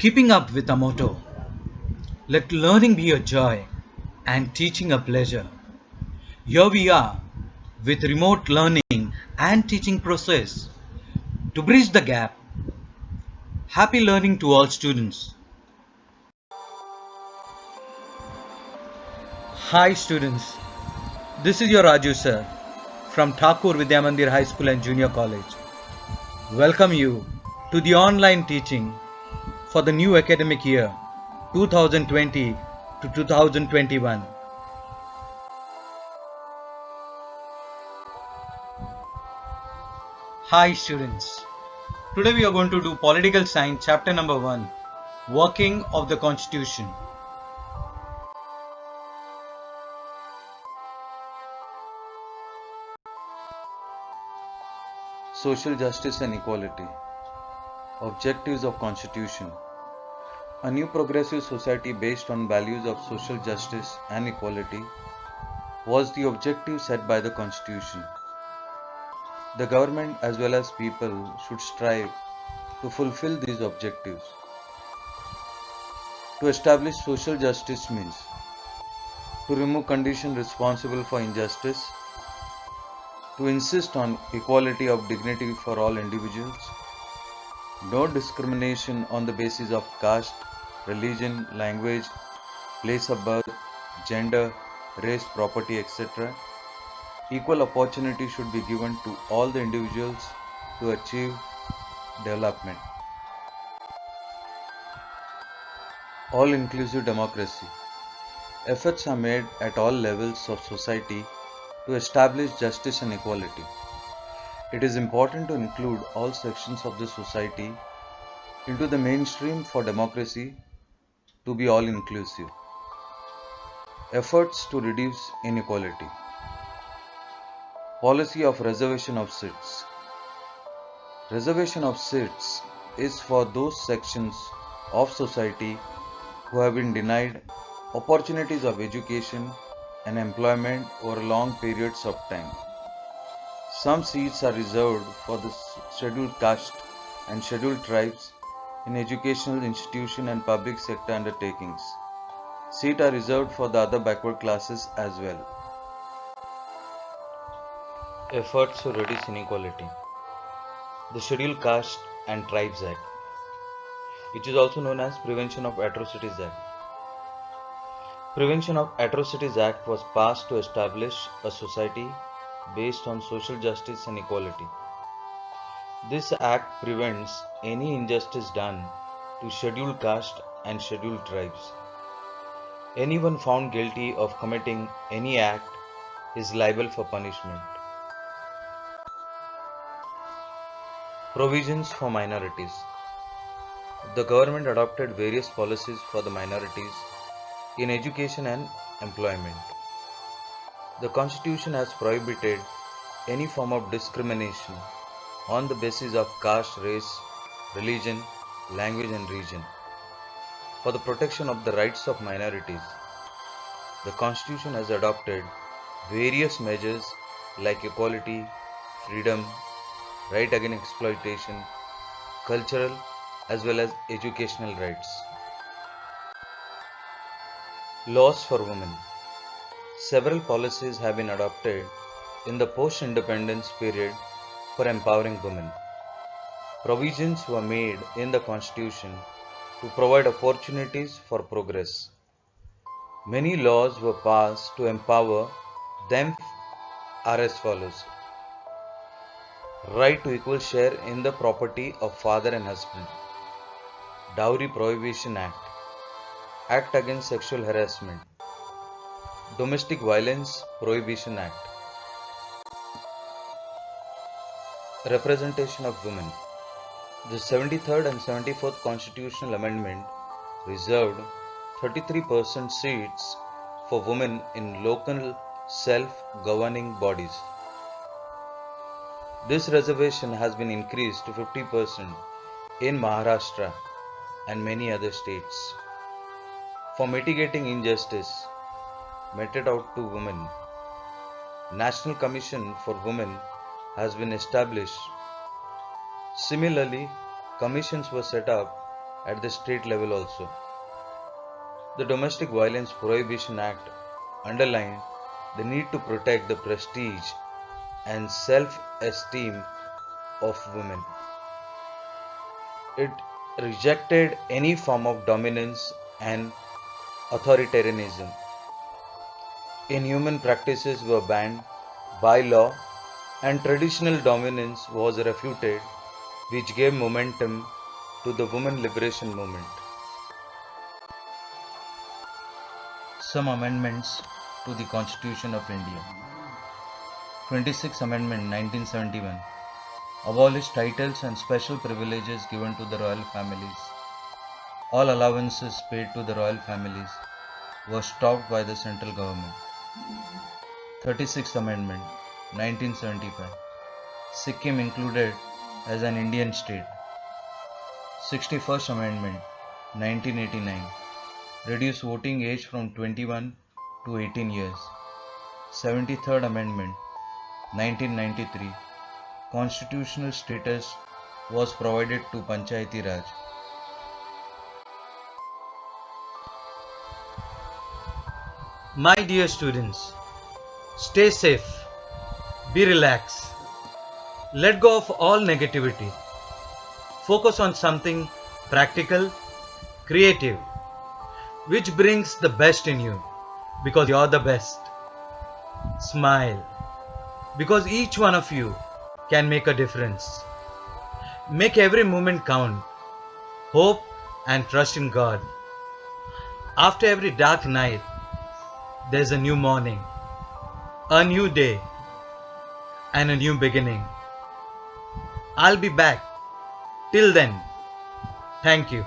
Keeping up with our motto, let learning be a joy and teaching a pleasure. Here we are with remote learning and teaching process to bridge the gap. Happy learning to all students. Hi students, this is your Raju sir from Thakur Vidyamandir High School and Junior College. Welcome you to the online teaching for the new academic year 2020 to 2021. Hi students, today we are going to do Political Science chapter number 1, Working of the Constitution. Social justice and equality. Objectives of Constitution. A new progressive society based on values of social justice and equality was the objective set by the Constitution. The government as well as people should strive to fulfill these objectives. To establish social justice means to remove conditions responsible for injustice, to insist on equality of dignity for all individuals, no discrimination on the basis of caste, religion, language, place of birth, gender, race, property, etc. Equal opportunity should be given to all the individuals to achieve development. All inclusive democracy. Efforts are made at all levels of society to establish justice and equality. It is important to include all sections of the society into the mainstream for democracy to be all inclusive. Efforts to reduce inequality. Policy of reservation of seats. Reservation of seats is for those sections of society who have been denied opportunities of education and employment over long periods of time. Some seats are reserved for the scheduled caste and scheduled tribes in educational institutions and public sector undertakings. Seats are reserved for the other backward classes as well. Efforts to reduce inequality. The Scheduled Caste and Tribes Act, which is also known as Prevention of Atrocities Act. Prevention of Atrocities Act was passed to establish a society based on social justice and equality. This act prevents any injustice done to scheduled caste and scheduled tribes. Anyone found guilty of committing any act is liable for punishment. Provisions for minorities. The government adopted various policies for the minorities in education and employment. The Constitution has prohibited any form of discrimination on the basis of caste, race, religion, language, and region. For the protection of the rights of minorities, the Constitution has adopted various measures like equality, freedom, right against exploitation, cultural as well as educational rights. Laws for women. Several policies have been adopted in the post-independence period for empowering women. Provisions were made in the Constitution to provide opportunities for progress. Many laws were passed to empower them are as follows. Right to equal share in the property of father and husband. Dowry Prohibition Act. Act Against Sexual Harassment. Domestic Violence Prohibition Act. Representation of women. The 73rd and 74th Constitutional Amendment reserved 33% seats for women in local self-governing bodies. This reservation has been increased to 50% in Maharashtra and many other states. For mitigating injustice meted out to women, National Commission for Women has been established. Similarly, commissions were set up at the state level also. The Domestic Violence Prohibition Act underlined the need to protect the prestige and self esteem of women. It rejected any form of dominance and authoritarianism. Inhuman practices were banned by law, and traditional dominance was refuted, which gave momentum to the women liberation movement. Some amendments to the Constitution of India. 26th Amendment 1971 abolished titles and special privileges given to the royal families. All allowances paid to the royal families were stopped by the central government. 36th Amendment 1975 Sikkim included as an Indian state. 61st Amendment 1989 reduced voting age from 21 to 18 years. 73rd Amendment 1993 constitutional status was provided to Panchayati Raj. My dear students, stay safe, be relaxed, let go of all negativity, focus on something practical, creative, which brings the best in you because you're the best. Smile because each one of you can make a difference. Make every moment count. Hope and trust in God. After every dark night, there's a new morning, a new day, and a new beginning. I'll be back. Till then, thank you.